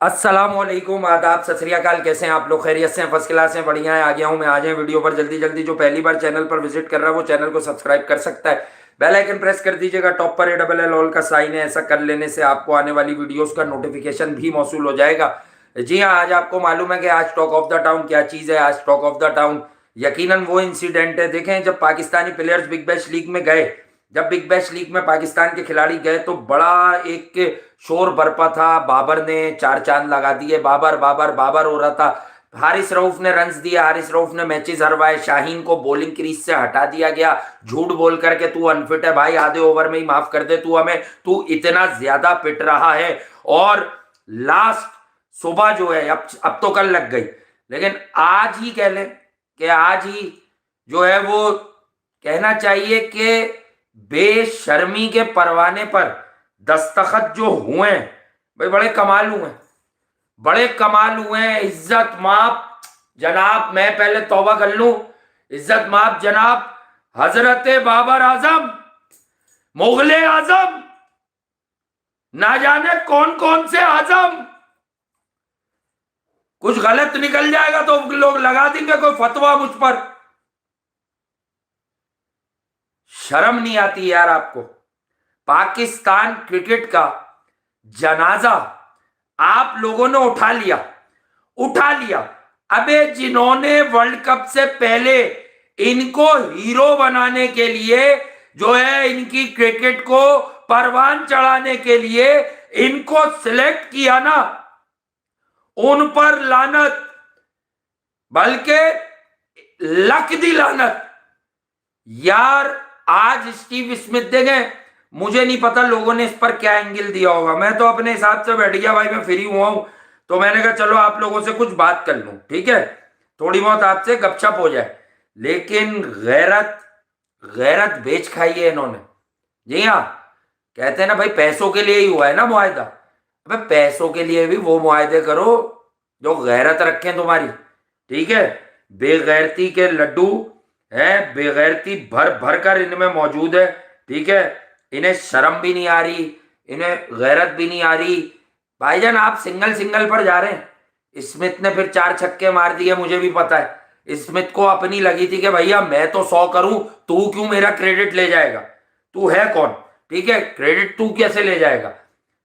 अस्सलामुअलैकुम, आदाब, सत श्री अकाल। कैसे हैं आप लोग? खैरियत से हैं? फर्स्ट क्लास हैं? बढ़िया है। आ गया हूं मैं। आ जाए वीडियो पर जल्दी जल्दी। जो पहली बार चैनल पर विजिट कर रहा है वो चैनल को सब्सक्राइब कर सकता है। बेल आइकन प्रेस कर दीजिएगा। टॉप पर ALL ऑल का साइन है। ऐसा कर लेने से आपको आने वाली वीडियोस का नोटिफिकेशन भी मौसूल हो जाएगा। जी हाँ, आज आपको मालूम है कि आज टॉक ऑफ द टाउन क्या चीज़ है। आज टॉक ऑफ द टाउन यकीनन वो इंसिडेंट है। देखें, जब Pakistani players big bash league में गए, जब बिग बैश लीग में पाकिस्तान के खिलाड़ी गए तो बड़ा एक शोर बरपा था। बाबर ने चार चांद लगा दिए। बाबर बाबर बाबर हो रहा था। हारिस रऊफ ने रन्स दिए। हारिस रऊफ ने मैचेस हरवाए। शाहीन को बॉलिंग क्रीज से हटा दिया गया झूठ बोल करके। तू अनफिट है भाई, आधे ओवर में ही माफ कर दे तू हमें। तू इतना ज्यादा पिट रहा है। और लास्ट सुबह जो है, अब तो कल लग गई, लेकिन आज ही कह ले कि आज ही जो है वो कहना चाहिए कि बेशर्मी के परवाने पर दस्तखत जो हुए भाई, बड़े कमाल हुए, बड़े कमाल हुए हैं। इज्जत माप जनाब, मैं पहले तौबा कर लूं। इज्जत माप जनाब, हजरत बाबर आजम, मुगले आजम, ना जाने कौन कौन से आजम। कुछ गलत निकल जाएगा तो लोग लगा देंगे कोई फतवा मुझ पर। शर्म नहीं आती यार आपको? पाकिस्तान क्रिकेट का जनाजा आप लोगों ने उठा लिया, उठा लिया। अबे जिन्होंने वर्ल्ड कप से पहले इनको हीरो बनाने के लिए, जो है इनकी क्रिकेट को परवान चढ़ाने के लिए इनको सिलेक्ट किया ना, उन पर लानत, बल्कि लक दी लानत। यार आज स्टीव स्मिथ देंगे, मुझे नहीं पता लोगों ने इस पर क्या एंगल दिया होगा। मैं तो अपने हिसाब से बैठ गया भाई, मैं फ्री हुआ हूं तो मैंने कहा चलो आप लोगों से कुछ बात कर लूं, ठीक है, थोड़ी बहुत आपसे गपशप हो जाए। लेकिन गैरत, गैरत बेच खाई है इन्होंने। जी हाँ, कहते हैं ना भाई, पैसों के लिए ही हुआ है ना मुआयदा। अबे पैसों के लिए भी वो मुआयदे करो जो गैरत रखें तुम्हारी, ठीक है। बेगैरती के लड्डू हैं, बेगैरती भर भर कर इनमें मौजूद है, ठीक है। इन्हें शर्म भी नहीं आ रही, इन्हें गैरत भी नहीं आ रही। भाईजान आप सिंगल सिंगल पर जा रहे हैं। स्मिथ ने फिर 4 छक्के मार दिए, मुझे भी पता है। स्मिथ को अपनी लगी थी कि भैया मैं तो 100 करूं, तू क्यों मेरा क्रेडिट ले जाएगा? तू है कौन? ठीक है, क्रेडिट तू कैसे ले जाएगा?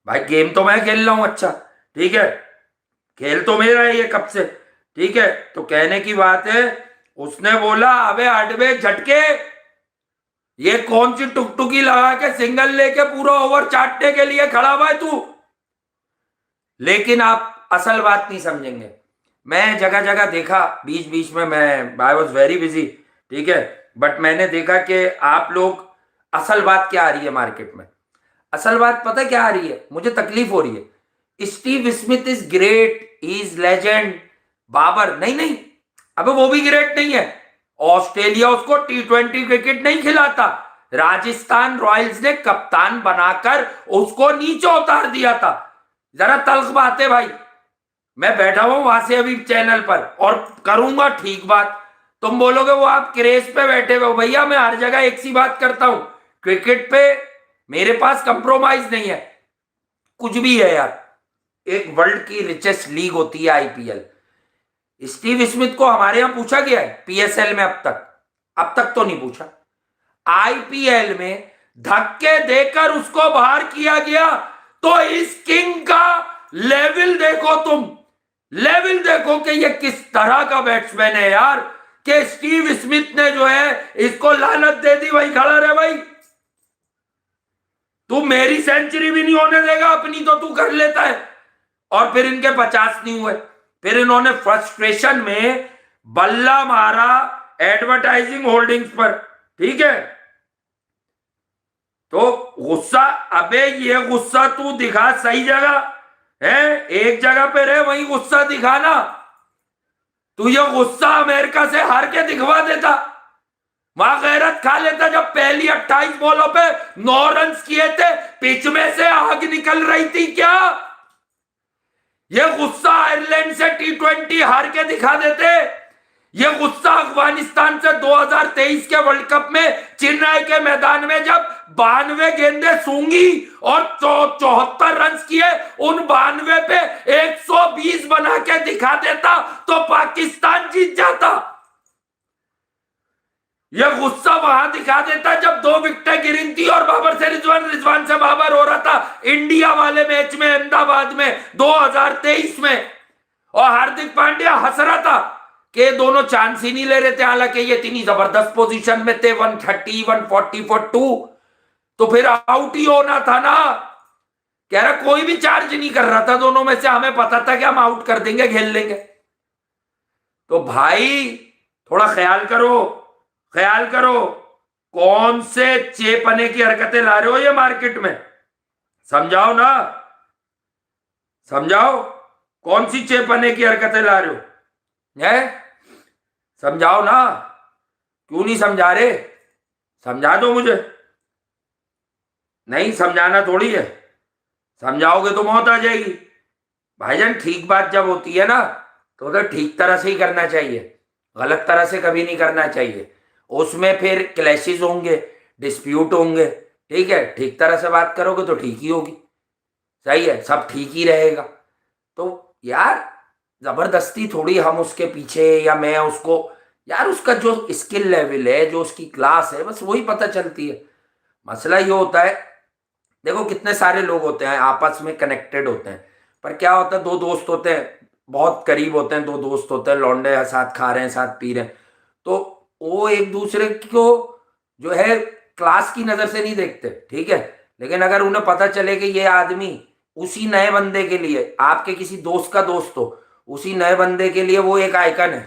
भाई गेम तो मैं खेल रहा हूं, अच्छा ठीक है, खेल तो मेरा है ये कब से, ठीक है। तो कहने की बात है, उसने बोला अबे अडबे झटके, ये कौन सी टुकटुकी लगा के सिंगल लेके पूरा ओवर चाटने के लिए खड़ा हुआ है तू? लेकिन आप असल बात नहीं समझेंगे। मैं जगह जगह देखा, बीच बीच में मैं आई वॉज वेरी बिजी, ठीक है, बट मैंने देखा कि आप लोग, असल बात क्या आ रही है मार्केट में? असल बात पता क्या आ रही है? मुझे तकलीफ हो रही है। Steve Smith is great, is legend. Babar नहीं, नहीं, अबे वो भी ग्रेट नहीं है। ऑस्ट्रेलिया उसको T20 क्रिकेट नहीं खिलाता। राजस्थान रॉयल्स ने कप्तान बनाकर उसको नीचे उतार दिया था। जरा तल्ख बात है भाई। मैं बैठा हुआ वहां से अभी चैनल पर और करूंगा ठीक बात। तुम बोलोगे वो आप क्रेज पे बैठे हुए हो। भैया मैं हर जगह एक सी बात करता हूं, क्रिकेट पे मेरे पास कंप्रोमाइज नहीं है। कुछ भी है यार, एक वर्ल्ड की रिचेस्ट लीग होती है IPL। स्टीव स्मिथ को हमारे यहां पूछा गया है PSL में? अब तक तो नहीं पूछा। IPL में धक्के देकर उसको बाहर किया गया। तो इस किंग का लेवल देखो तुम, लेवल देखो कि ये किस तरह का बैट्समैन है यार, कि स्टीव स्मिथ ने जो है इसको लानत दे दी। भाई खड़ा रहे भाई, तू मेरी सेंचुरी भी नहीं होने देगा, अपनी तो तू कर लेता है। और फिर इनके 50 नहीं हुए। फिर इन्होंने फ्रस्ट्रेशन में बल्ला मारा एडवर्टाइजिंग होल्डिंग्स पर, ठीक है। तो गुस्सा, अबे ये गुस्सा तू दिखा सही जगह है, एक जगह पे रहे वहीं गुस्सा दिखाना। तू ये गुस्सा अमेरिका से हार के दिखवा देता, वहां गैरत खा लेता। जब पहली 28 बॉलों पे 9 रन किए थे, पिच में से आग निकल रही थी क्या? ये गुस्सा आयरलैंड से T20 हार के दिखा देते। ये गुस्सा अफगानिस्तान से 2023 के वर्ल्ड कप में चेन्नई के मैदान में जब 92 गेंदें सूंघी और 74 रन किए, उन 92 पे दिखा देता तो पाकिस्तान जीत जाता। यह गुस्सा वहां दिखा देता जब 2 विकेटें गिरी थी और बाबर से रिजवान, रिजवान से बाबर हो रहा था इंडिया वाले मैच में अहमदाबाद में 2023 में, और हार्दिक पांड्या हंस रहा था कि दोनों चांस ही नहीं ले रहे थे, हालांकि ये इतनी जबरदस्त पोजीशन में थे 130 140 फॉर 2, तो फिर आउट ही होना था ना। कह रहा कोई भी चार्ज नहीं कर रहा था दोनों में से, हमें पता था कि हम आउट कर देंगे, खेल लेंगे। तो भाई थोड़ा ख्याल करो, ख्याल करो कौन से चेपने की हरकतें ला रहे हो ये मार्केट में, समझाओ ना, समझाओ कौन सी चेपने की हरकतें ला रहे हो, है समझाओ ना, क्यों नहीं समझा रहे, समझा दो मुझे। नहीं समझाना थोड़ी है, समझाओगे तो मौत आ जाएगी। भाईजान ठीक बात जब होती है ना तो ठीक तरह से ही करना चाहिए, गलत तरह से कभी नहीं करना चाहिए। उसमें फिर क्लैशेस होंगे, डिस्प्यूट होंगे, ठीक है, ठीक तरह से बात करोगे तो ठीक ही होगी, सही है, सब ठीक ही रहेगा। तो यार जबरदस्ती थोड़ी हम उसके पीछे, या मैं उसको, यार उसका जो स्किल लेवल है, जो उसकी क्लास है, बस वही पता चलती है। मसला ये होता है, देखो कितने सारे लोग होते हैं आपस में कनेक्टेड होते हैं, पर क्या होता है 2 दोस्त होते हैं, बहुत करीब होते हैं, 2 दोस्त होते हैं, लौंडे साथ खा रहे हैं, साथ पी रहे हैं, तो वो एक दूसरे को जो है क्लास की नजर से नहीं देखते, ठीक है, लेकिन अगर उन्हें पता चले कि ये आदमी उसी नए बंदे के लिए, आपके किसी दोस्त का दोस्त हो, उसी नए बंदे के लिए वो एक आइकन है,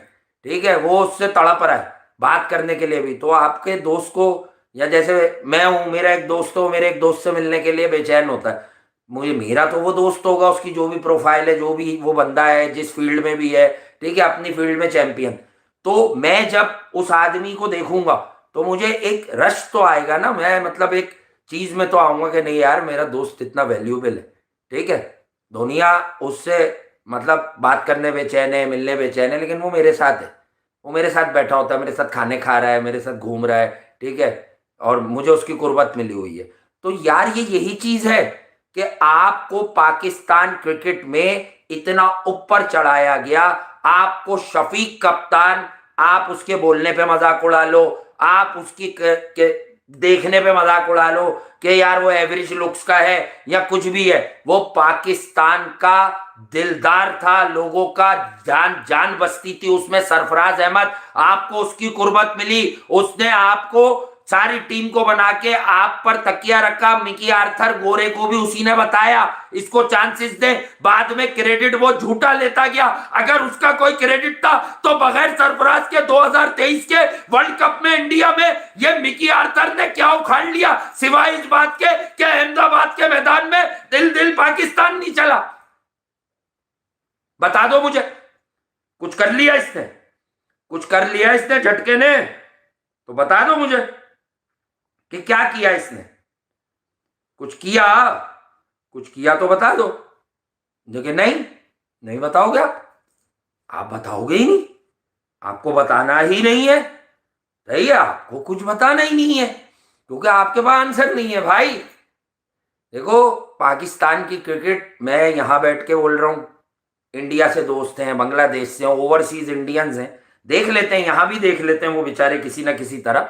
ठीक है, वो उससे तड़प रहा है बात करने के लिए भी, तो आपके दोस्त को, या जैसे मैं हूं, मेरा एक दोस्त हो, मेरे एक दोस्त से मिलने के लिए बेचैन होता है, मुझे, मेरा तो वो दोस्त होगा, उसकी जो भी प्रोफाइल है, जो भी वो बंदा है, जिस फील्ड में भी है, ठीक है, अपनी फील्ड में चैंपियन, तो मैं जब उस आदमी को देखूंगा तो मुझे एक रश तो आएगा ना, मैं मतलब एक चीज में तो आऊंगा कि नहीं यार मेरा दोस्त इतना वैल्यूएबल है, ठीक है, दुनिया उससे मतलब बात करने बेचैन है, मिलने बेचैन है, लेकिन वो मेरे साथ है, वो मेरे साथ बैठा होता है, मेरे साथ खाने खा रहा है, मेरे साथ घूम रहा है, ठीक है, और मुझे उसकी कुर्बत मिली हुई है। तो यार ये यही चीज है कि आपको पाकिस्तान क्रिकेट में इतना ऊपर चढ़ाया गया, आपको शफीक कप्तान, आप उसके बोलने पे मजाक उड़ा लो, आप उसकी देखने पे मजाक उड़ा लो कि यार वो एवरेज लुक्स का है या कुछ भी है, वो पाकिस्तान का दिलदार था, लोगों का जान जान बसती थी उसमें। सरफराज अहमद, आपको उसकी कुर्बत मिली, उसने आपको सारी टीम को बना के आप पर तकिया रखा। मिकी आर्थर गोरे को भी उसी ने बताया इसको चांसेस दे, बाद में क्रेडिट वो झूठा लेता गया। अगर उसका कोई क्रेडिट था तो बगैर सरफराज के 2023 के वर्ल्ड कप में इंडिया में ये मिकी आर्थर ने क्या उखाड़ लिया, सिवाय इस बात के कि अहमदाबाद के मैदान में दिल दिल पाकिस्तान नहीं चला। बता दो मुझे, कुछ कर लिया इसने, कुछ कर लिया इसने झटके ने, तो बता दो मुझे कि क्या किया इसने, कुछ किया, कुछ किया तो बता दो। लेकिन नहीं बताओगे आप बताओगे ही नहीं, आपको बताना ही नहीं है, सही है, आपको कुछ बताना ही नहीं है, क्योंकि आपके पास आंसर नहीं है भाई। देखो पाकिस्तान की क्रिकेट, मैं यहां बैठ के बोल रहा हूं, इंडिया से दोस्त हैं, बांग्लादेश से, ओवरसीज इंडियंस हैं, देख लेते हैं, यहां भी देख लेते हैं वो बेचारे किसी ना किसी तरह।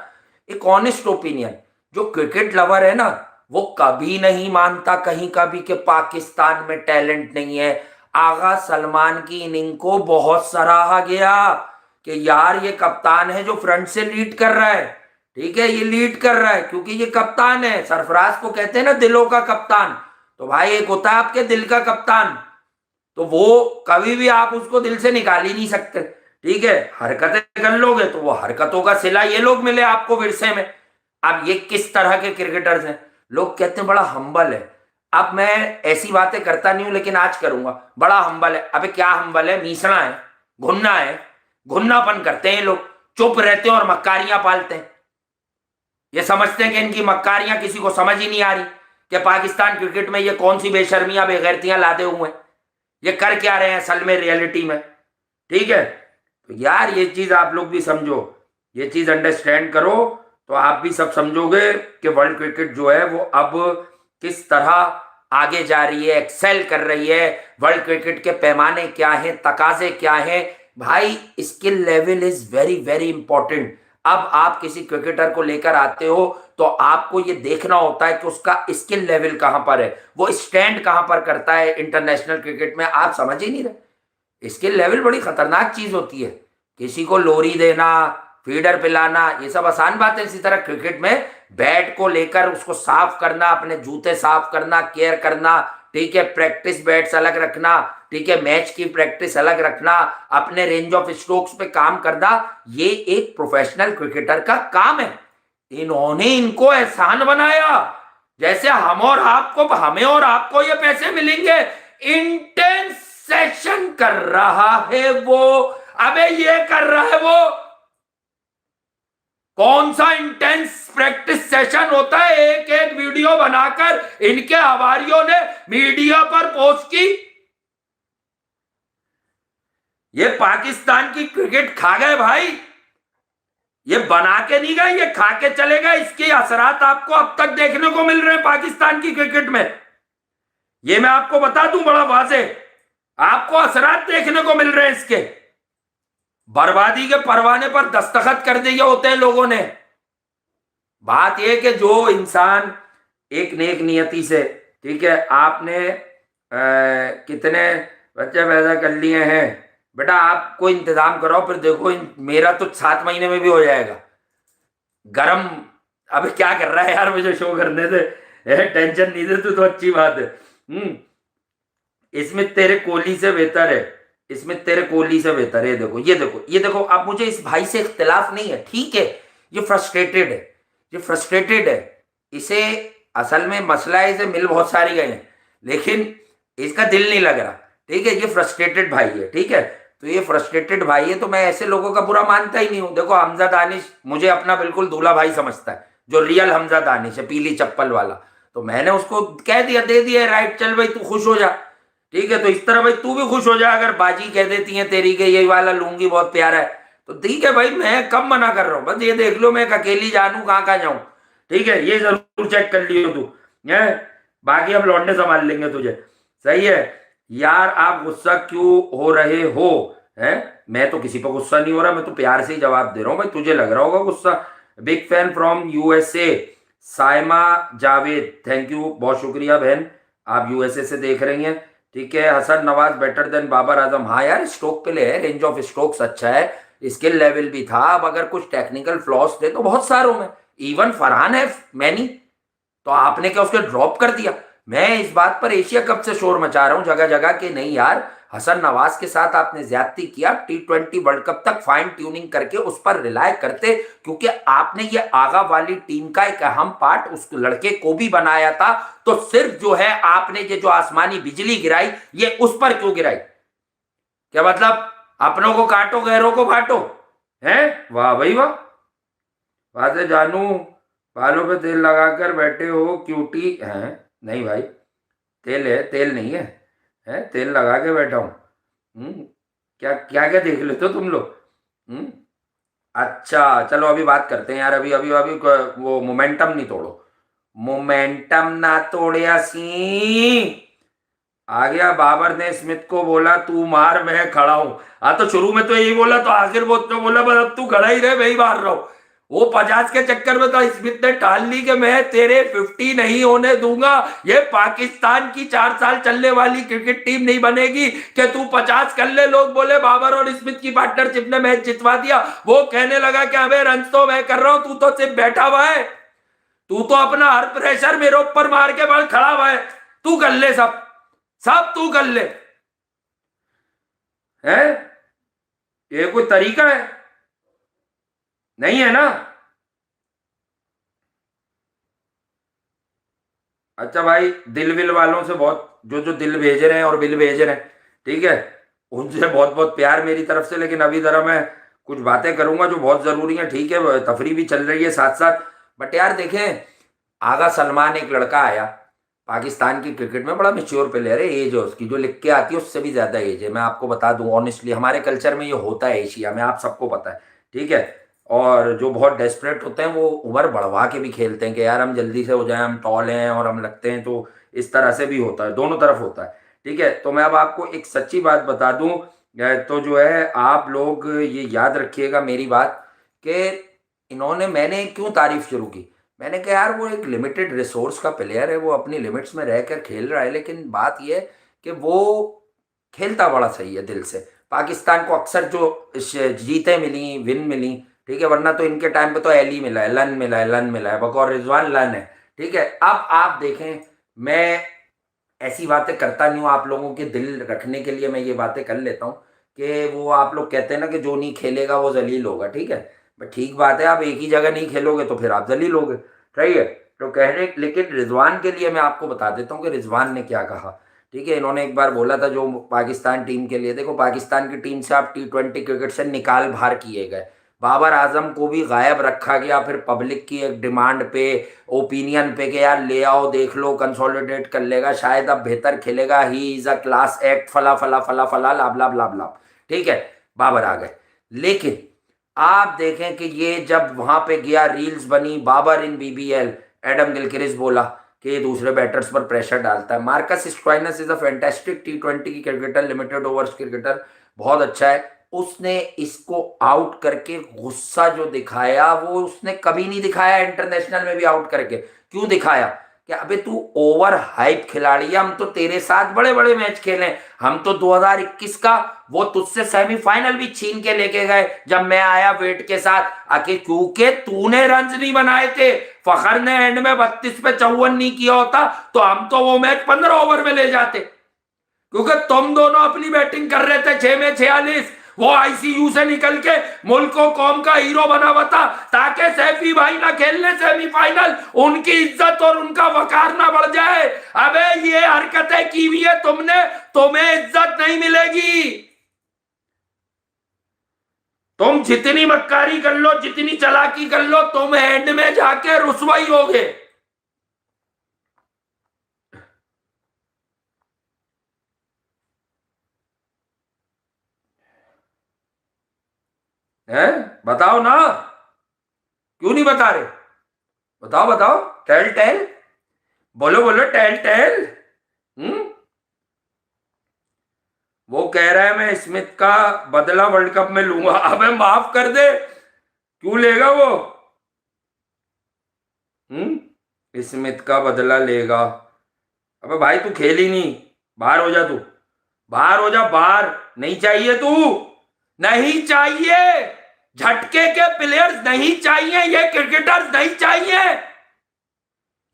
एक ऑनेस्ट ओपिनियन, जो क्रिकेट लवर है ना, वो कभी नहीं मानता कहीं का भी कि पाकिस्तान में टैलेंट नहीं है। आगा सलमान की इनिंग को बहुत सराहा गया कि यार ये कप्तान है जो फ्रंट से लीड कर रहा है, ठीक है, ये लीड कर रहा है क्योंकि ये कप्तान है। सरफराज को कहते हैं ना दिलों का कप्तान, तो भाई एक होता है आपके दिल का कप्तान, तो वो कभी भी आप उसको दिल से निकाल ही नहीं सकते, ठीक है। हरकतें कर लोगे तो वो हरकतों का सिला ये लोग मिले आपको विरसे में। अब ये किस तरह के क्रिकेटर्स हैं, लोग कहते हैं बड़ा हम्बल है। अब मैं ऐसी बातें करता नहीं हूं लेकिन आज करूंगा, बड़ा हम्बल है। अबे क्या हम्बल है, मीसना है, घुन्ना है, घुन्नापन करते हैं लोग, चुप रहते हैं और मक्कारियां पालते हैं। ये समझते हैं कि इनकी मक्कारियां किसी को समझ ही नहीं आ रही कि पाकिस्तान क्रिकेट में ये कौन सी बेशर्मियां बेगैरतियां लादे हुए हैं, ये कर क्या रहे हैं असल में रियलिटी में, ठीक है। तो यार ये चीज आप लोग भी समझो, ये चीज अंडरस्टैंड करो, तो आप भी सब समझोगे कि वर्ल्ड क्रिकेट जो है वो अब किस तरह आगे जा रही है, एक्सेल कर रही है। वर्ल्ड क्रिकेट के पैमाने क्या हैं, तकाजे क्या हैं भाई, skill level is very very important. अब आप किसी क्रिकेटर को लेकर आते हो तो आपको ये देखना होता है कि उसका स्किल लेवल कहां पर है, वो स्टैंड कहां पर करता है इंटरनेशनल क्रिकेट में। आप समझ ही नहीं रहे, स्किल लेवल बड़ी खतरनाक चीज होती है। किसी को लोरी देना, फीडर पिलाना, ये सब आसान बात है। इसी तरह क्रिकेट में बैट को लेकर उसको साफ करना, अपने जूते साफ करना, केयर करना, ठीक है, प्रैक्टिस बैट्स अलग रखना, ठीक है, मैच की प्रैक्टिस अलग रखना, अपने रेंज ऑफ स्ट्रोक्स पे काम करना, ये एक प्रोफेशनल क्रिकेटर का काम है। इन्होंने इनको एहसान बनाया जैसे हमें और आपको ये पैसे मिलेंगे। इंटेंस सेशन कर रहा है वो, अबे ये कर रहा है वो। कौन सा इंटेंस प्रैक्टिस सेशन होता है, एक एक वीडियो बनाकर इनके हवारियों ने मीडिया पर पोस्ट की। ये पाकिस्तान की क्रिकेट खा गए भाई, ये बना के नहीं गए, ये खा के चले गए। इसके असरात आपको अब तक देखने को मिल रहे हैं पाकिस्तान की क्रिकेट में। ये मैं आपको बता दूं बड़ा वाजे, आपको असरात देखने को मिल रहे हैं इसके। बर्बादी के परवाने पर दस्तखत कर दिए होते हैं लोगों ने। बात यह कि जो इंसान एक नेक नियति से, ठीक है, आपने कितने बच्चे पैदा कर लिए हैं बेटा, आपको इंतजाम कराओ, फिर देखो मेरा तो 7 महीने में भी हो जाएगा। गरम अबे क्या कर रहा है यार, मुझे शो करने दे, टेंशन नहीं दे तो अच्छी बात है। इसमें तेरे कोहली से बेहतर है, इसमें तेरे कोहली से बेहतर है। ये देखो, ये देखो, ये देखो। अब मुझे इस भाई से इख्तिलाफ नहीं है, ठीक है, ये फ्रस्ट्रेटेड है, ये फ्रस्ट्रेटेड है। इसे असल में मसला है, इसे मिल बहुत सारी गए हैं लेकिन इसका दिल नहीं लग रहा, ठीक है, ये फ्रस्ट्रेटेड भाई है, ठीक है। तो ये फ्रस्ट्रेटेड भाई है, तो मैं ऐसे लोगों का बुरा मानता ही नहीं हूं। देखो हमजा दानिश मुझे अपना बिल्कुल दूल्हा भाई समझता है, जो रियल हमजा दानिश है, पीली चप्पल वाला। तो मैंने उसको कह दिया, दे दिया राइट, चल भाई तू खुश हो जा, ठीक है। तो इस तरह भाई तू भी खुश हो जा, अगर बाजी कह देती है तेरी के यही वाला लूंगी बहुत प्यारा है, तो ठीक है भाई, मैं कब मना कर रहा हूं। बस ये देख लो मैं अकेली जानू कहाँ कहाँ जाऊं, ठीक है, ये जरूर चेक कर लियो तू है। बाकी हम लौंडे संभाल लेंगे तुझे, सही है। यार आप गुस्सा क्यों हो रहे हो, है? मैं तो किसी पर गुस्सा नहीं हो रहा, मैं तो प्यार से ही जवाब दे रहा हूं भाई, तुझे लग रहा होगा गुस्सा। Big fan from USA, Saima Javed, thank you, बहुत शुक्रिया बहन, आप यूएसए से देख रही हैं, ठीक है। हसन नवाज बेटर देन बाबर आजम, हाँ यार स्ट्रोक पे ले है, रेंज ऑफ स्ट्रोक्स अच्छा है, स्किल लेवल भी था। अब अगर कुछ टेक्निकल फ्लॉस थे तो बहुत सारों में, इवन फरहान है मैनी, तो आपने क्या उसके ड्रॉप कर दिया। मैं इस बात पर एशिया कप से शोर मचा रहा हूं जगह जगह कि नहीं यार, हसन नवाज के साथ आपने ज्यादती किया। T20 वर्ल्ड कप तक फाइन ट्यूनिंग करके उस पर रिलाय करते, क्योंकि आपने ये आगा वाली टीम का एक अहम पार्ट उस लड़के को भी बनाया था। तो सिर्फ जो है आपने ये जो आसमानी बिजली गिराई, ये उस पर क्यों गिराई? क्या मतलब अपनों को काटो गैरों को बांटो, है? वाह भाई वाह, बातें जानू, बालों पे तेल लगाकर बैठे हो क्यूटी है? नहीं भाई, तेल है, तेल नहीं है, है तेल लगा के बैठा हूं। क्या क्या क्या देख लेते हो तुम लोग? अच्छा चलो अभी बात करते हैं यार, अभी अभी अभी वो मोमेंटम नहीं तोड़ो, मोमेंटम ना तोड़िया सी। आ गया बाबर ने स्मिथ को बोला तू मार मैं खड़ा हूं। हाँ तो शुरू में तो यही बोला, तो आखिर वो तो बोला बस अब तू खड़ा ही रहे, मैं ही मार रहा हूं। वो 50 के चक्कर में तो स्मिथ ने टाल ली कि मैं तेरे 50 नहीं होने दूंगा, ये पाकिस्तान की 4 साल चलने वाली क्रिकेट टीम नहीं बनेगी कि तू 50 कर ले। लोग बोले बाबर और स्मिथ की पार्टनरशिप ने मैच जितवा दिया। वो कहने लगा कि अबे रन तो मैं कर रहा हूं, तू तो सिर्फ बैठा हुआ है, तू तो अपना हर प्रेशर मेरे ऊपर मार के बस खड़ा हुआ है, तू कर ले सब, सब तू कर ले, है? ये कोई तरीका है? नहीं है ना। अच्छा भाई, दिल विल वालों से बहुत, जो जो दिल भेज रहे हैं और बिल भेज रहे हैं, ठीक है, उनसे बहुत बहुत प्यार मेरी तरफ से। लेकिन अभी जरा मैं कुछ बातें करूंगा जो बहुत जरूरी है, ठीक है, तफरी भी चल रही है साथ साथ। बट यार देखें, आगा सलमान एक लड़का आया पाकिस्तान की क्रिकेट में, बड़ा मेच्योर प्लेयर है, एज है उसकी जो लिख के आती है उससे भी ज्यादा एज है। मैं आपको बता दूं ऑनेस्टली, हमारे कल्चर में ये होता है एशिया में, आप सबको पता है, ठीक है। और जो बहुत डेस्परेट होते हैं वो उम्र बढ़वा के भी खेलते हैं कि यार हम जल्दी से हो जाए, हम टॉल हैं और हम लगते हैं तो इस तरह से भी होता है, दोनों तरफ होता है। ठीक है, तो मैं अब आपको एक सच्ची बात बता दूं, तो जो है आप लोग ये याद रखिएगा मेरी बात, कि इन्होंने, मैंने क्यों तारीफ शुरू की, मैंने कहा यार वो एक लिमिटेड रिसोर्स का प्लेयर है, वो अपनी लिमिट्स में रहकर खेल रहा है, लेकिन बात ये है कि वो खेलता बड़ा सही है दिल से। पाकिस्तान को अक्सर जो जीतें मिली, विन मिली, ठीक है, वरना तो इनके टाइम पे तो एली मिला है, लन मिला है, लन मिला है, बकौर रिजवान लन है। ठीक है, अब आप देखें, मैं ऐसी बातें करता नहीं हूँ, आप लोगों के दिल रखने के लिए मैं ये बातें कर लेता हूँ कि वो आप लोग कहते हैं ना कि जो नहीं खेलेगा वो जलील होगा। ठीक है, बट ठीक बात है, आप एक ही जगह नहीं खेलोगे तो फिर आप जलील होगे। ठीक है, तो कहने, लेकिन रिजवान के लिए मैं आपको बता देता हूँ कि रिजवान ने क्या कहा। ठीक है, इन्होंने एक बार बोला था जो पाकिस्तान टीम के लिए, देखो पाकिस्तान की टीम से आप T20 क्रिकेट से निकाल बाहर किए गए, बाबर आजम को भी गायब रखा गया, फिर पब्लिक की एक डिमांड पे, ओपिनियन पे कि यार ले आओ देख लो, कंसोलिडेट कर लेगा, शायद अब बेहतर खेलेगा, he is a class act, फला फला फला फला, लाभ लाभ लाभ लाभ। ठीक है, बाबर आ गए, लेकिन आप देखें कि ये जब वहां पे गया, रील्स बनी, बाबर इन BBL, एडम गिलक्रिस्ट बोला कि ये दूसरे बैटर्स पर प्रेशर डालता है। Marcus Stoinis is a fantastic T20 की क्रिकेटर, लिमिटेड ओवर्स क्रिकेटर, बहुत अच्छा है। उसने इसको आउट करके गुस्सा जो दिखाया वो उसने कभी नहीं दिखाया इंटरनेशनल में भी आउट करके। क्यों दिखाया कि अबे तू ओवर हाइप खिलाड़ी है, हम तो तेरे साथ बड़े बड़े मैच खेले, हम तो 2021 का वो तुझसे सेमीफाइनल भी छीन के लेके गए जब मैं आया वेट के साथ आके, क्योंकि तूने रन नहीं बनाए थे। फखर ने एंड में 32 पे 54 नहीं किया होता तो हम तो वो मैच 15 ओवर में ले जाते, क्योंकि तुम दोनों अपनी बैटिंग कर रहे थे 6 में 46, वो ICU से निकल के मुल्क को कौम का हीरो बना हुआ था ताकि सैफी भाई ना खेलने सेमीफाइनल, उनकी इज्जत और उनका वकार ना बढ़ जाए। अबे ये हरकतें की हुई है तुमने, तुम्हें इज्जत नहीं मिलेगी। तुम जितनी मक्कारी कर लो, जितनी चालाकी कर लो, तुम एंड में जाके रुसवाई होगे। हैं, बताओ ना, क्यों नहीं बता रहे, बताओ बताओ, टेल टेल, बोलो बोलो, टेल टेल। वो कह रहा है मैं स्मिथ का बदला वर्ल्ड कप में लूंगा। अबे माफ कर दे, क्यों लेगा वो? स्मिथ का बदला लेगा? अबे भाई तू खेल ही नहीं, बाहर हो जा, तू बाहर हो जा, बाहर नहीं चाहिए तू, नहीं चाहिए, झटके के प्लेयर्स नहीं चाहिए, ये क्रिकेटर्स नहीं चाहिए,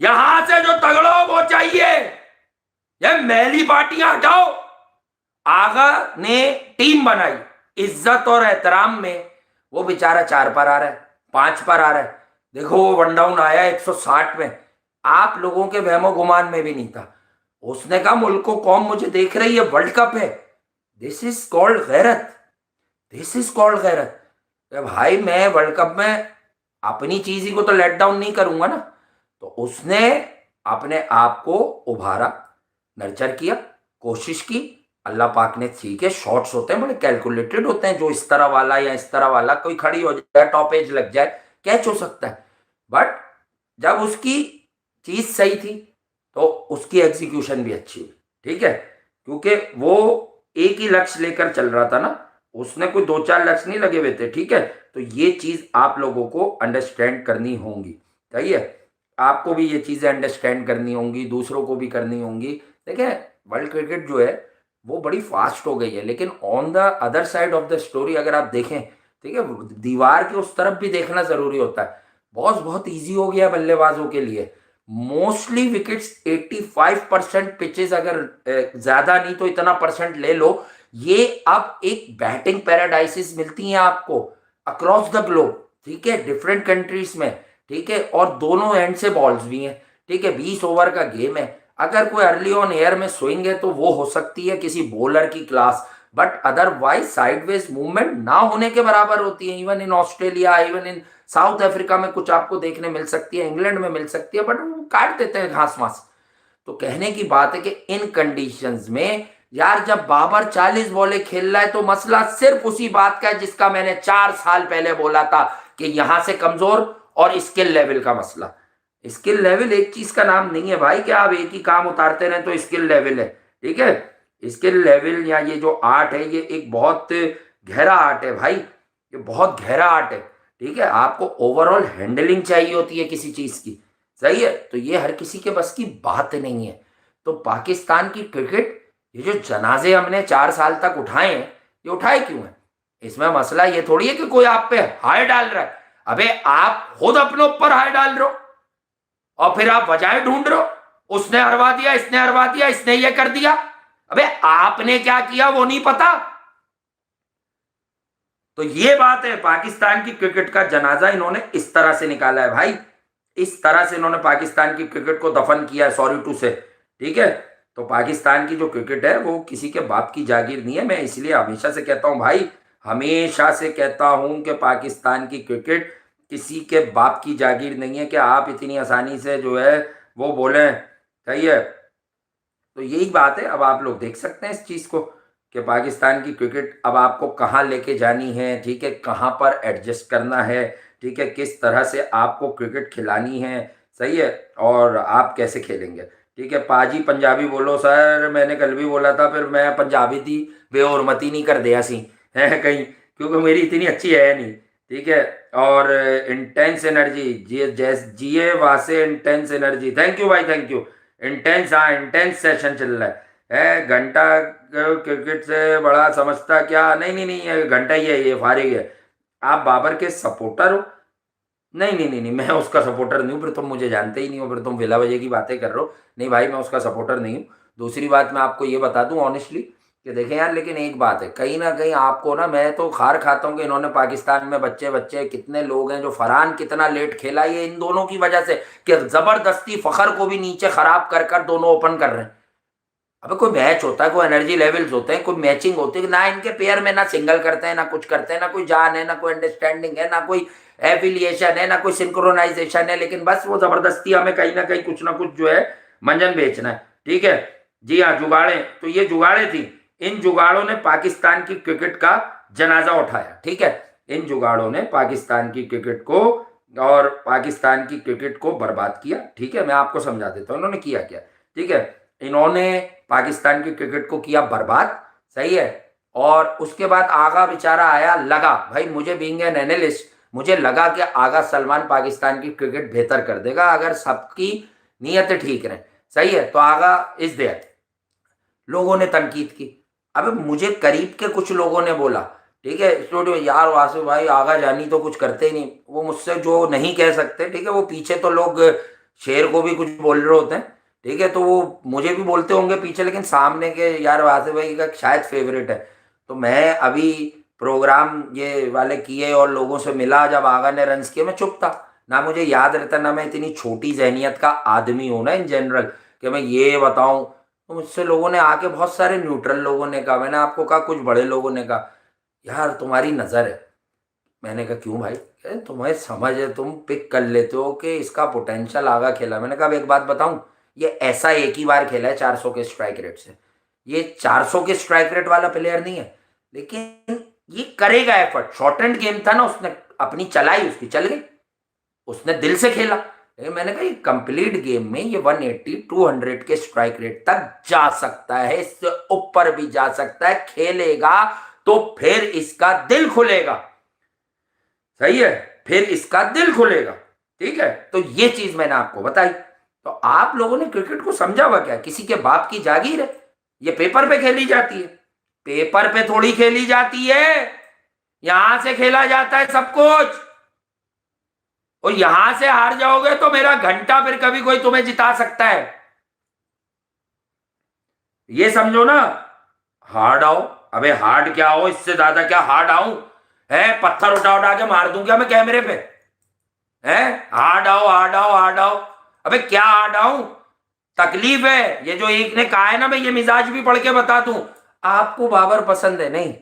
यहां से जो तगड़ो वो चाहिए, ये मैली पार्टियां हटाओ। आगा ने टीम बनाई इज्जत और एहतराम में, वो बेचारा 4 पर आ रहा है, 5 पर आ रहा है। देखो वो वन डाउन आया 160 में, आप लोगों के वहमो गुमान में भी नहीं था। उसने कहा मुल्क को कौम मुझे देख रही है, वर्ल्ड कप है, दिस इज कॉल्ड गैरत, दिस इज कॉल्ड गैरत। भाई मैं वर्ल्ड कप में अपनी चीज ही को तो लेट डाउन नहीं करूंगा ना। तो उसने अपने आप को उभारा, नर्चर किया, कोशिश की, अल्लाह पाक ने, ठीक है शॉट्स होते हैं बड़े कैलकुलेटेड होते हैं, जो इस तरह वाला या इस तरह वाला कोई खड़ी हो जाए, टॉप एज लग जाए, कैच हो सकता है। बट जब उसकी चीज सही थी तो उसकी एग्जीक्यूशन भी अच्छी हुई। ठीक है, क्योंकि वो एक ही लक्ष्य लेकर चल रहा था ना, उसने कोई 2-4 लक्ष्य नहीं लगे हुए थे। ठीक है, तो ये चीज आप लोगों को अंडरस्टैंड करनी होंगी। सही है, आपको भी ये चीजें अंडरस्टैंड करनी होंगी, दूसरों को भी करनी होंगी। देखिए वर्ल्ड क्रिकेट जो है वो बड़ी फास्ट हो गई है, लेकिन on the other side of the story अगर आप देखें, ठीक है, दीवार के उस तरफ भी देखना जरूरी होता है। बॉस बहुत इजी हो गया बल्लेबाजों के लिए, मोस्टली विकेट्स 85% पिचेस, अगर ज्यादा नहीं तो इतना परसेंट ले लो, ये अब एक बैटिंग पैराडाइसिस मिलती हैं आपको अक्रॉस द ग्लोब। ठीक है, डिफरेंट कंट्रीज में। ठीक है, और दोनों एंड से बॉल्स भी हैं। ठीक है, 20 ओवर का गेम है, अगर कोई अर्ली ऑन एयर में स्विंग है तो वो हो सकती है किसी बॉलर की class, but otherwise sideways movement ना होने के बराबर होती है। Even in Australia, even in south Africa में कुछ आपको देखने मिल सकती है, इंग्लैंड में मिल सकती है, बट वो काट देते हैं घास मास। तो कहने की बात है कि इन कंडीशंस में यार जब बाबर 40 बॉलें खेल रहा है तो मसला सिर्फ उसी बात का है जिसका मैंने 4 साल पहले बोला था कि यहां से कमजोर और स्किल लेवल का मसला। स्किल लेवल एक चीज का नाम नहीं है भाई कि आप एक ही काम उतारते रहे तो स्किल लेवल है। ठीक है, स्किल लेवल या ये जो आर्ट है ये एक बहुत गहरा आर्ट है भाई, ये बहुत गहरा आर्ट है। ठीक है, आपको ओवरऑल हैंडलिंग चाहिए होती है किसी चीज की। सही है, तो ये हर किसी के बस की बात नहीं है। तो पाकिस्तान की क्रिकेट, ये जो जनाजे हमने 4 साल तक उठाए हैं, ये उठाए क्यों हैं? इसमें मसला ये थोड़ी है कि कोई आप पे हाय डाल रहा है। अबे आप खुद अपने ऊपर हाय डाल रहे हो और फिर आप वजह ढूंढ रहे हो, उसने हरवा दिया, इसने हरवा दिया, इसने ये कर दिया। अबे आपने क्या किया वो नहीं पता। तो ये बात है, पाकिस्तान की क्रिकेट का जनाजा इन्होंने इस तरह से निकाला है भाई, इस तरह से इन्होंने पाकिस्तान की क्रिकेट को दफन किया है, सॉरी टू से। ठीक है, तो पाकिस्तान की जो क्रिकेट है वो किसी के बाप की जागीर नहीं है। मैं इसलिए हमेशा से कहता हूं भाई, हमेशा से कहता हूं कि पाकिस्तान की क्रिकेट किसी के बाप की जागीर नहीं है कि आप इतनी आसानी से जो है वो बोलें। सही है, तो यही बात है। अब आप लोग देख सकते हैं इस चीज़ को कि पाकिस्तान की क्रिकेट अब आपको कहाँ लेके जानी है। ठीक है, कहाँ पर एडजस्ट करना है। ठीक है, किस तरह से आपको क्रिकेट खिलानी है। सही है, और आप कैसे खेलेंगे। ठीक है, पाजी पंजाबी बोलो सर, मैंने कल भी बोला था, फिर मैं पंजाबी थी बेहरमती नहीं कर दिया सी है कहीं, क्योंकि मेरी इतनी अच्छी है नहीं। ठीक है, और इंटेंस एनर्जी जिए वासे इंटेंस एनर्जी, थैंक यू भाई, थैंक यू। इंटेंस, हाँ इंटेंस सेशन चल रहा है घंटा क्रिकेट से बड़ा समझता क्या? नहीं नहीं नहीं, ये घंटा ही है, ये फारिग है। आप बाबर के सपोर्टर हो? नहीं नहीं नहीं नहीं, मैं उसका सपोर्टर नहीं हूँ, फिर तुम मुझे जानते ही नहीं हो, फिर तुम विला वजह की बातें कर रहे हो। नहीं भाई, मैं उसका सपोर्टर नहीं हूँ। दूसरी बात मैं आपको ये बता दूं ऑनेस्टली कि देखें यार, लेकिन एक बात है, कहीं ना कहीं आपको ना, मैं तो खार खाता हूँ कि इन्होंने पाकिस्तान में बच्चे बच्चे कितने लोग हैं जो फरहान कितना लेट खेला, ये इन दोनों की वजह से कि जबरदस्ती फखर को भी नीचे खराब कर कर दोनों ओपन कर रहे हैं। अबे कोई मैच होता है, कोई एनर्जी लेवल्स होते हैं, कोई मैचिंग होती है ना, इनके पेयर में ना सिंगल करते हैं ना कुछ करते हैं, ना कोई जान है, ना कोई अंडरस्टैंडिंग है, ना कोई एफिलिएशन है, ना कोई सिंक्रोनाइजेशन है, लेकिन बस वो जबरदस्ती हमें कहीं ना कुछ जो है मंजन बेचना है। ठीक है, जी हाँ, जुगाड़े, तो ये जुगाड़े थी। इन जुगाड़ों ने पाकिस्तान की क्रिकेट का जनाजा उठाया। ठीक है, इन जुगाड़ों ने पाकिस्तान की क्रिकेट को और पाकिस्तान की क्रिकेट को बर्बाद किया। ठीक है, मैं आपको समझा देता हूँ इन्होंने किया क्या। ठीक है, इन्होंने पाकिस्तान की क्रिकेट को किया बर्बाद। सही है, और उसके बाद आगा बेचारा आया, लगा भाई मुझे बीइंग एन एनालिस्ट, मुझे लगा कि आगा सलमान पाकिस्तान की क्रिकेट बेहतर कर देगा अगर सबकी नीयतें ठीक रहें। सही है, तो आगा इज देयर। लोगों ने तनकीद की। अब मुझे करीब के कुछ लोगों ने बोला, ठीक है स्टूडियो, यार वासिफ भाई आगा जानी तो कुछ करते ही नहीं, वो मुझसे जो नहीं कह सकते। ठीक है, वो पीछे तो लोग शेर को भी कुछ बोल रहे होते हैं। ठीक है, तो वो मुझे भी बोलते होंगे पीछे, लेकिन सामने के यार वासिफ भाई का शायद फेवरेट है। तो मैं अभी प्रोग्राम ये वाले किए और लोगों से मिला, जब आगा ने रन्स किए मैं चुप था, ना मुझे याद रहता, ना मैं इतनी छोटी जहनियत का आदमी हूं ना इन जनरल कि मैं ये बताऊं। तो मुझसे लोगों ने आके, बहुत सारे न्यूट्रल लोगों ने कहा, मैंने आपको कहा कुछ बड़े लोगों ने कहा यार तुम्हारी नज़र है। मैंने कहा क्यों भाई? तुम्हें समझ है, तुम पिक कर लेते हो कि इसका पोटेंशियल आगा खेला। मैंने कहा अब एक बात बताऊं, ये ऐसा एक ही बार खेला है 400 के स्ट्राइक रेट से, ये 400 के स्ट्राइक रेट वाला प्लेयर नहीं है, लेकिन ये करेगा एफर्ट। शॉर्ट एंड गेम था ना, उसने अपनी चलाई, उसकी चल गई, उसने दिल से खेला। लेकिन मैंने कहा ये कंप्लीट गेम में ये 180 200 के स्ट्राइक रेट तक जा सकता है, इससे ऊपर भी जा सकता है, खेलेगा तो फिर इसका दिल खुलेगा। सही है, फिर इसका दिल खुलेगा। ठीक है, तो ये चीज मैंने आपको बताई। तो आप लोगों ने क्रिकेट को समझा हुआ क्या? किसी के बाप की जागीर है, ये पेपर पे खेली जाती है, पेपर पे थोड़ी खेली जाती है, यहां से खेला जाता है सब कुछ। और यहां से हार जाओगे तो मेरा घंटा फिर कभी कोई तुम्हें जिता सकता है, ये समझो ना। हार्ड आओ, अबे हार्ड क्या हो, इससे ज्यादा क्या हार्ड आऊं? है पत्थर उठा उठा के मार दूं क्या मैं कैमरे पे? है हार्ड आओ, हार्ड आओ, हार्ड आओ। अबे क्या हार्ड आऊं? तकलीफ है। ये जो एक ने कहा है ना, मैं ये मिजाज भी पढ़ के बता दूं, आपको बाबर पसंद है नहीं।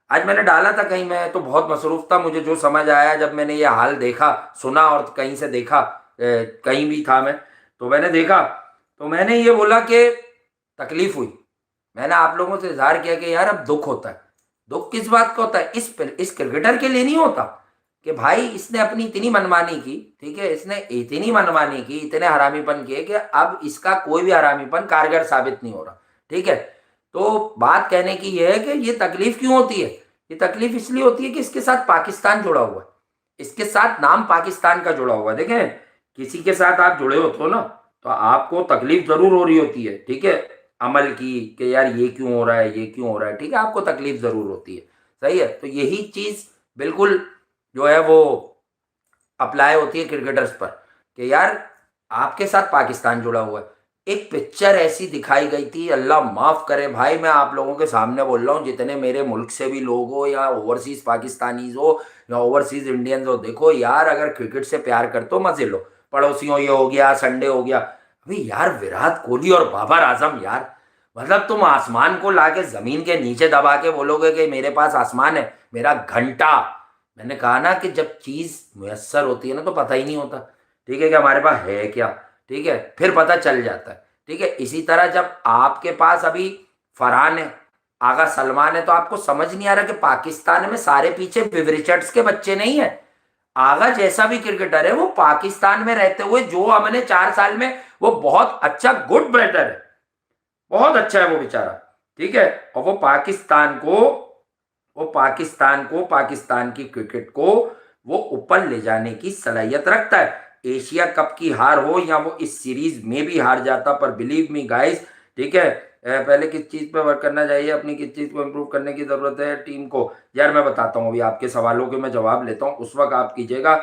आज मैंने डाला था कहीं, मैं तो बहुत मसरूफ था, मुझे जो समझ आया जब मैंने ये हाल देखा सुना और कहीं से देखा, कहीं भी था मैं, तो मैंने देखा, तो मैंने ये बोला कि तकलीफ हुई। मैंने आप लोगों से इजहार किया कि यार अब दुख होता है। दुख किस बात का होता है? इस क्रिकेटर के लिए नहीं होता, कि भाई इसने अपनी इतनी मनमानी की, ठीक है, इसने इतनी मनमानी की, इतने हरामीपन किए कि अब इसका कोई भी हरामीपन कारगर साबित नहीं हो रहा, ठीक है। तो बात कहने की यह है कि ये तकलीफ क्यों होती है? ये तकलीफ इसलिए होती है कि इसके साथ पाकिस्तान जुड़ा हुआ है, इसके साथ नाम पाकिस्तान का जुड़ा हुआ है। देखें, किसी के साथ आप जुड़े होते हो ना, तो आपको तकलीफ जरूर हो रही होती है, ठीक है, अमल की, कि यार ये क्यों हो रहा है, ये क्यों हो रहा है, ठीक है, आपको तकलीफ जरूर होती है, सही है। तो यही चीज बिल्कुल जो है वो अप्लाई होती है क्रिकेटर्स पर, कि यार आपके साथ पाकिस्तान जुड़ा हुआ है। एक पिक्चर ऐसी दिखाई गई थी, अल्लाह माफ करे भाई, मैं आप लोगों के सामने बोल रहा हूँ, जितने मेरे मुल्क से भी लोग हो या ओवरसीज पाकिस्तानीज हो या ओवरसीज इंडियंस हो, देखो यार, अगर क्रिकेट से प्यार करते हो मजे लो। पड़ोसियों ये हो गया, संडे हो गया, अभी यार विराट कोहली और बाबर आजम, यार मतलब तुम आसमान को लाके जमीन के नीचे दबा के बोलोगे कि मेरे पास आसमान है, मेरा घंटा। मैंने कहा ना कि जब चीज मुयस्सर होती है ना तो पता ही नहीं होता, ठीक है, कि हमारे पास है क्या, ठीक है, फिर पता चल जाता है, ठीक है। इसी तरह जब आपके पास अभी फरहान है, आगा सलमान है, तो आपको समझ नहीं आ रहा कि पाकिस्तान में सारे पीछे विव रिचर्ड्स के बच्चे नहीं है। आगा जैसा भी क्रिकेटर है वो पाकिस्तान में रहते हुए जो हमने 4 साल में, वो बहुत अच्छा गुड बैटर है, बहुत अच्छा है वो बेचारा, ठीक है। और वो पाकिस्तान की क्रिकेट को वो ऊपर ले जाने की सलाहियत रखता है। एशिया कप की हार हो या वो इस सीरीज में भी हार जाता, पर बिलीव मी गाइस, ठीक है, पहले किस चीज पे वर्क करना चाहिए, अपनी किस चीज को इम्प्रूव करने की जरूरत है टीम को, यार मैं बताता हूँ। अभी आपके सवालों के मैं जवाब लेता हूँ, उस वक्त आप कीजिएगा।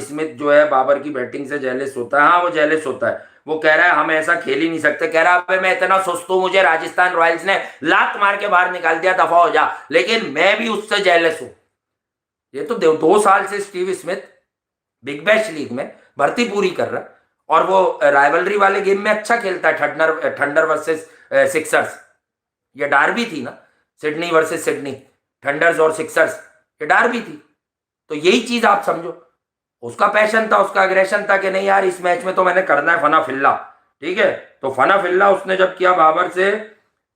स्मिथ जो है बाबर की बैटिंग से जेलस होता है, हाँ वो जेलस होता है, वो कह रहा है हम ऐसा खेल ही नहीं सकते, कह रहा है मैं इतना सुस्त हूं, मुझे राजस्थान रॉयल्स ने लात मार के बाहर निकाल दिया, दफा हो जा, लेकिन मैं भी उससे जेलस हूं। ये तो 2 साल से Steve Smith big bash league में भर्ती पूरी कर रहा है, और वो राइवलरी वाले गेम में अच्छा खेलता है, थंडर वर्सेस सिक्सर्स, ये डार्बी थी ना, सिडनी वर्सेस सिडनी, थंडर्स और सिक्सर्स, ये डार्बी थी। तो यही चीज आप समझो, उसका पैशन था, उसका अग्रेशन था कि नहीं यार इस मैच में तो मैंने करना है फना फिल्ला, ठीक है। तो फना फिल्ला उसने जब किया बाबर से,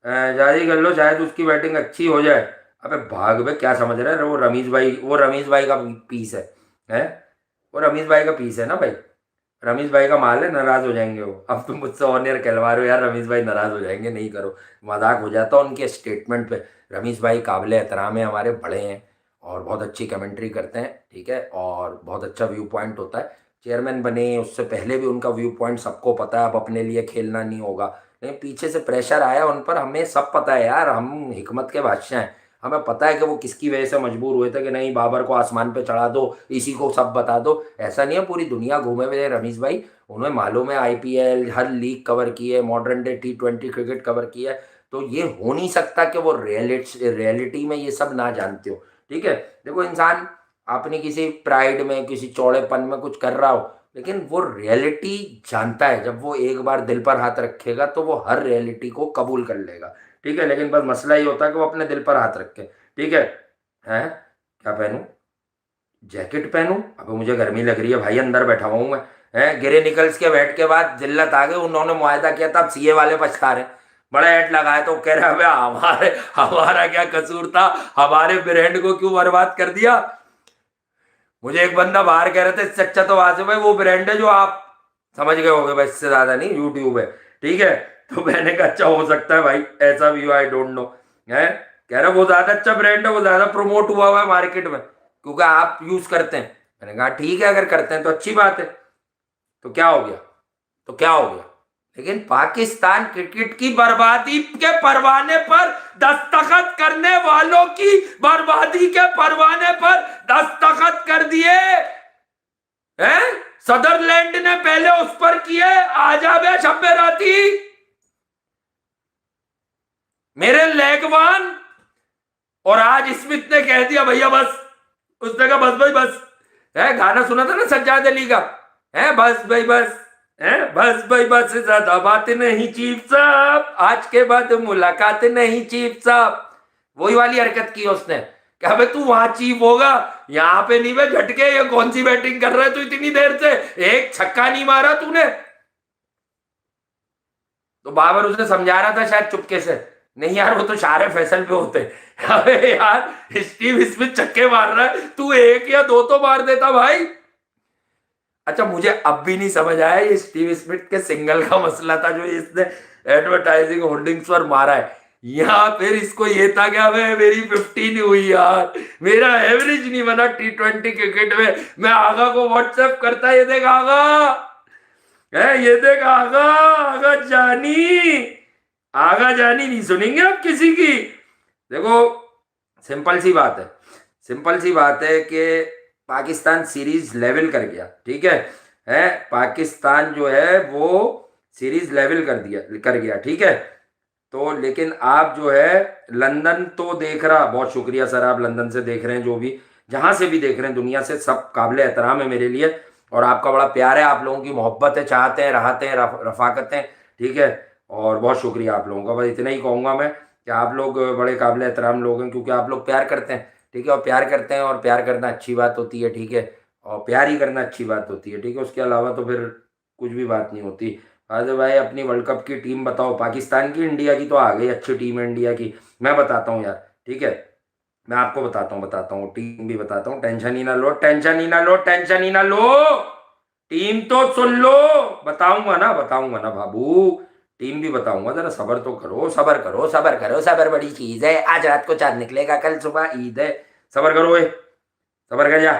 जारी कर लो शायद उसकी बैटिंग अच्छी हो जाए। अबे भाग बे, क्या समझ रहे हैं, वो रमीज भाई का पीस है, वो रमीज भाई का पीस है ना भाई, रमीज भाई का माल है, नाराज हो जाएंगे वो। अब तुम मुझसे ऑन एयर कहलवा रहे हो यार रमीज भाई नाराज हो जाएंगे, नहीं करो, मजाक हो जाता उनके स्टेटमेंट पे। रमीज भाई काबिल एहतराम है, हमारे बड़े हैं और बहुत अच्छी कमेंट्री करते हैं, ठीक है, और बहुत अच्छा व्यू पॉइंट होता है। चेयरमैन बने उससे पहले भी उनका व्यू पॉइंट सबको पता है, अब अपने लिए खेलना नहीं होगा, लेकिन पीछे से प्रेशर आया उन पर, हमें सब पता है यार, हम हिकमत के बादशाह हैं, हमें पता है कि वो किसकी वजह से मजबूर हुए थे कि नहीं बाबर को आसमान पे चढ़ा दो, इसी को सब बता दो। ऐसा नहीं है, पूरी दुनिया घूमे हुए रमीज भाई, उन्हें मालूम है, आईपीएल हर लीग कवर की है, modern day T20 cricket cover की है। तो ये हो नहीं सकता कि वो रियलिटी में ये सब ना जानते हो, ठीक है। देखो इंसान अपनी किसी प्राइड में, किसी चौड़ेपन में कुछ कर रहा हो, लेकिन वो रियलिटी जानता है, जब वो एक बार दिल पर हाथ रखेगा तो वो हर रियलिटी को कबूल कर लेगा, ठीक है। लेकिन बस मसला ये होता है कि वो अपने दिल पर हाथ रखे, ठीक है। हैं, क्या पहनूं, जैकेट पहनूं, अब मुझे गर्मी लग रही है भाई, अंदर बैठा हुआ हूं मैं, है गिरे निकल्स के बैठ के बाद जिल्लत आ गई, उन्होंने मुआयदा किया था, अब सीए वाले पछता रहे, बड़ा ऐड लगाया, तो कह रहे हैं हमारे हमारा क्या कसूर था, हमारे ब्रांड को क्यों बर्बाद कर दिया। मुझे एक बंदा बाहर कह रहे थे इससे अच्छा तो वहां से भाई वो ब्रांड है जो आप समझ गए होगे भाई, इससे ज्यादा नहीं, यूट्यूब है, ठीक है। तो मैंने कहा अच्छा हो सकता है भाई, ऐसा भी आई डोंट नो, है कह रहा वो ज्यादा अच्छा ब्रांड है, वो ज्यादा प्रमोट हुआ हुआ है मार्केट में क्योंकि आप यूज करते हैं। मैंने कहा ठीक है, अगर करते हैं तो अच्छी बात है, तो क्या हो गया, तो क्या हो गया। लेकिन पाकिस्तान क्रिकेट की बर्बादी के परवाने पर दस्तखत करने वालों की बर्बादी के परवाने पर दस्तखत कर दिए हैं, सदरलैंड ने पहले उस पर किए, आजाबे शब्बे राती मेरे लेगवान, और आज स्मिथ ने कह दिया भैया बस, उसने कहा बस भाई बस, है गाना सुना था ना सज्जाद अली का, है बस भाई बस, है बस भाई बस, ज्यादा बात नहीं चीफ साहब, आज के बाद मुलाकात नहीं चीफ साहब, वही वाली हरकत की उसने, क्या भाई तू वहां चीफ होगा, यहाँ पे नहीं भाई झटके, ये कौन सी बैटिंग कर रहा है तू इतनी देर से, एक छक्का नहीं मारा तूने। तो बाबर उसने समझा रहा था शायद चुपके से, नहीं यार, वो तो शारे फैसल पे होते हैं। अबे यार स्टीव स्मिथ छक्के मार रहा है, तू एक या दो तो मार देता भाई। अच्छा, मुझे अब भी नहीं समझ आया ये स्टीव स्मिथ के सिंगल का मसला था जो इसने एडवर्टाइजिंग होर्डिंग्स पर मारा है, या फिर इसको ये था कि मैं मेरी 50 नहीं हुई यार, मेरा एवरेज नहीं बना T20 क्रिकेट में। मैं आगा को व्हाट्सएप करता, ये देख आगा है, ये देख आगा, आगा जानी, आगा जानी नहीं सुनेंगे आप किसी की। देखो सिंपल सी बात है, सिंपल सी बात है कि पाकिस्तान सीरीज लेवल कर गया, ठीक है पाकिस्तान जो है वो सीरीज लेवल कर गया, ठीक है। तो लेकिन आप जो है लंदन तो देख रहा, बहुत शुक्रिया सर, आप लंदन से देख रहे हैं, जो भी जहां से भी देख रहे हैं दुनिया से, सब काबिल एहतराम है मेरे लिए, और आपका बड़ा प्यार है, आप लोगों की मोहब्बत है, चाहते हैं, राहते हैं, रफाकत हैं, ठीक है। और बहुत शुक्रिया आप लोगों का, बस इतना ही कहूँगा मैं कि आप लोग बड़े काबिल एहतराम लोग हैं, क्योंकि आप लोग प्यार करते हैं, ठीक है, और प्यार करते हैं, और प्यार करना अच्छी बात होती है, ठीक है, और प्यार ही करना अच्छी बात होती है, ठीक है, उसके अलावा तो फिर कुछ भी बात नहीं होती। अरे भाई अपनी वर्ल्ड कप की टीम बताओ, पाकिस्तान की, इंडिया की तो आ गई, अच्छी टीम है इंडिया की, मैं बताता हूँ यार, ठीक है, मैं आपको बताता हूँ टीम भी बताता हूँ, टेंशन ही ना लो, टेंशन ही ना लो, टेंशन ही ना लो, टीम तो सुन लो, बताऊंगा ना बाबू, टीम भी बताऊंगा, जरा सबर तो करो, सबर करो, सबर करो, सबर बड़ी चीज है, आज रात को चांद निकलेगा, कल सुबह ईद है, सबर करो, सबर कर जा,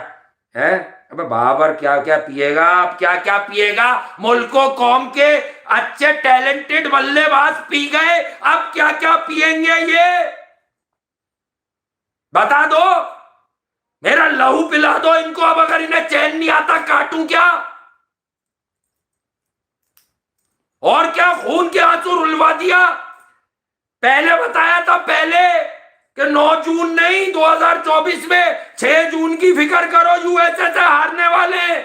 है। अबे बाबर क्या क्या पिएगा, आप क्या क्या पिएगा, मुल्को कौम के अच्छे टैलेंटेड बल्लेबाज पी गए, अब क्या क्या पिएंगे ये बता दो, मेरा लहू पिला दो इनको, अब अगर इन्हें चैन नहीं आता काटूं क्या, और क्या खून के आंसू रुलवा दिया। पहले बताया था, पहले कि 9 जून नहीं 2024 में 6 जून की फिक्र करो, यूएसए से हारने वाले,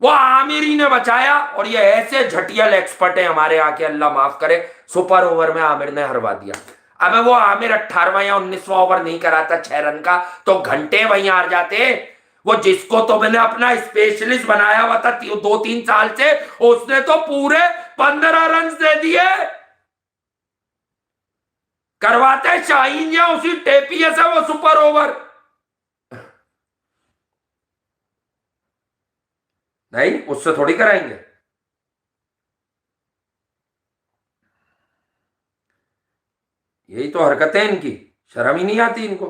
वो आमिर ही ने बचाया, और ये ऐसे झटियल एक्सपर्ट है हमारे आके, अल्लाह माफ करे, सुपर ओवर में आमिर ने हरवा दिया। अब वो आमिर 18वां या 19वां ओवर नहीं कराता 6 रन का, तो घंटे वहीं हार जाते। वो जिसको तो मैंने अपना स्पेशलिस्ट बनाया हुआ था 2-3 साल से, उसने तो पूरे 15 रन दे दिए। करवाते शाहीन या उसी टेपिया से वो सुपर ओवर, नहीं उससे थोड़ी कराएंगे। यही तो हरकतें इनकी, शर्म ही नहीं आती इनको,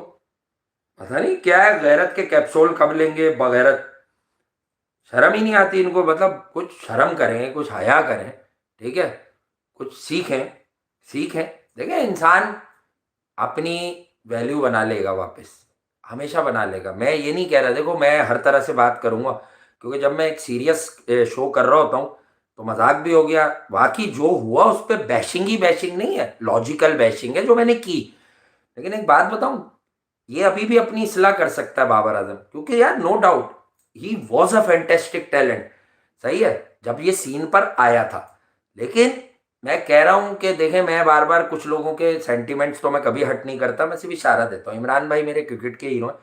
पता नहीं क्या है, गैरत के कैप्सूल कब लेंगे बगैरत, शर्म ही नहीं आती इनको, मतलब कुछ शर्म करें, कुछ हया करें, ठीक है, कुछ सीखें, सीखें। देखें इंसान अपनी वैल्यू बना लेगा वापस, हमेशा बना लेगा, मैं ये नहीं कह रहा, देखो मैं हर तरह से बात करूंगा, क्योंकि जब मैं एक सीरियस शो कर रहा होता हूँ तो मजाक भी हो गया, बाकी जो हुआ उस पर बैशिंग ही बैशिंग नहीं है, लॉजिकल बैशिंग है जो मैंने की। लेकिन एक बात बताऊं, ये अभी भी अपनी इस्लाह कर सकता है बाबर आजम, क्योंकि यार no doubt he was a fantastic talent, सही है, जब ये सीन पर आया था। लेकिन मैं कह रहा हूं कि देखें, मैं बार बार कुछ लोगों के सेंटिमेंट्स तो मैं कभी हट नहीं करता, मैं सिर्फ इशारा देता हूँ, इमरान भाई मेरे क्रिकेट के हीरो हैं,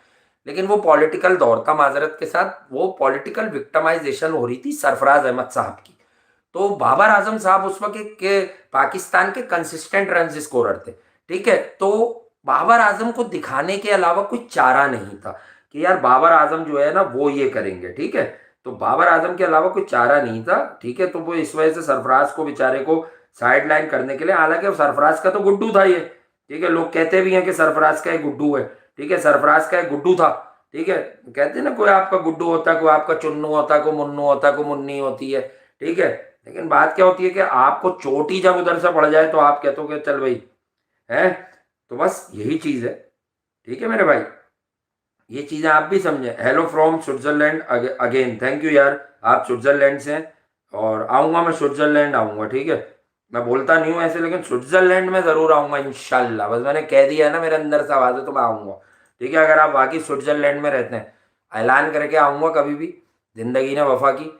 लेकिन वो पॉलिटिकल दौर था, माजरत के साथ, वो पॉलिटिकल विक्टमाइजेशन हो रही थी सरफराज अहमद साहब की। तो बाबर आजम साहब उस वक्त के पाकिस्तान के कंसिस्टेंट रन स्कोरर थे, ठीक है, तो बाबर आजम को दिखाने के अलावा कोई चारा नहीं था कि यार बाबर आजम जो है ना वो ये करेंगे, ठीक है, तो बाबर आजम के अलावा कोई चारा नहीं था, ठीक है, तो वो इस वजह से सरफराज को बेचारे को साइड लाइन करने के लिए, हालांकि सरफराज का तो गुड्डू था ये, ठीक है, लोग कहते भी हैं कि सरफराज का एक गुड्डू है, ठीक है, सरफराज का एक गुड्डू था, ठीक है, कहते हैं ना कोई आपका गुड्डू होता है, कोई आपका चुन्नू होता है, कोई मुन्नू होता है, कोई मुन्नी होती है, ठीक है। लेकिन बात क्या होती है कि आपको चोट ही जब उधर से पड़ जाए तो आप कहते हो कि चल भाई है, तो बस यही चीज है, ठीक है मेरे भाई, ये चीजें आप भी समझें। Hello from Switzerland again, thank you यार, आप स्विट्जरलैंड से हैं, और आऊंगा मैं स्विट्जरलैंड आऊंगा, ठीक है, मैं बोलता नहीं हूँ ऐसे, लेकिन स्विट्जरलैंड में जरूर आऊंगा इंशाल्लाह, बस मैंने कह दिया है ना, मेरे अंदर से आवाज है तो मैं आऊंगा, ठीक है, अगर आप वाकई स्विट्जरलैंड में रहते हैं, ऐलान करके आऊंगा कभी भी, जिंदगी ने वफा की,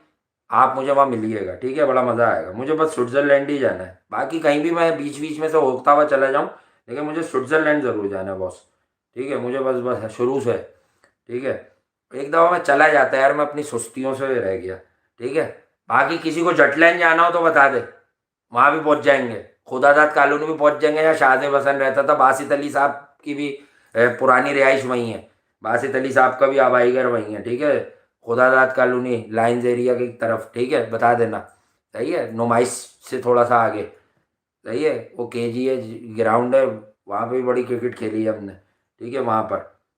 आप मुझे वहाँ मिलिएगा, ठीक है, बड़ा मजा आएगा, मुझे बस स्विट्जरलैंड ही जाना है, बाकी कहीं भी मैं बीच बीच में से होता हुआ चला जाऊँ, लेकिन मुझे स्विट्जरलैंड जरूर जाना है बॉस, ठीक है, मुझे बस बस शुरू से, ठीक है, एक दफ़ा मैं चला जाता यार, मैं अपनी सुस्तियों से रह गया, ठीक है, बाकी किसी को जटलैंड जाना हो तो बता दे, वहाँ भी पहुँच जाएंगे, खुदादाद कॉलोनी भी पहुंच जाएंगे, यहाँ शाहजेब हसन रहता था। बासित अली साहब की भी पुरानी रिहाइश वहीं है, बासित अली साहब का भी आबाई घर वहीं है, ठीक है। खुदादाद कॉलोनी लाइन्स एरिया की तरफ, ठीक है, बता देना, सही है। नुमाइश से थोड़ा सा आगे, सही है, वो KGA ग्राउंड है, वहाँ पे भी बड़ी क्रिकेट खेली है हमने, ठीक है, वहाँ पर।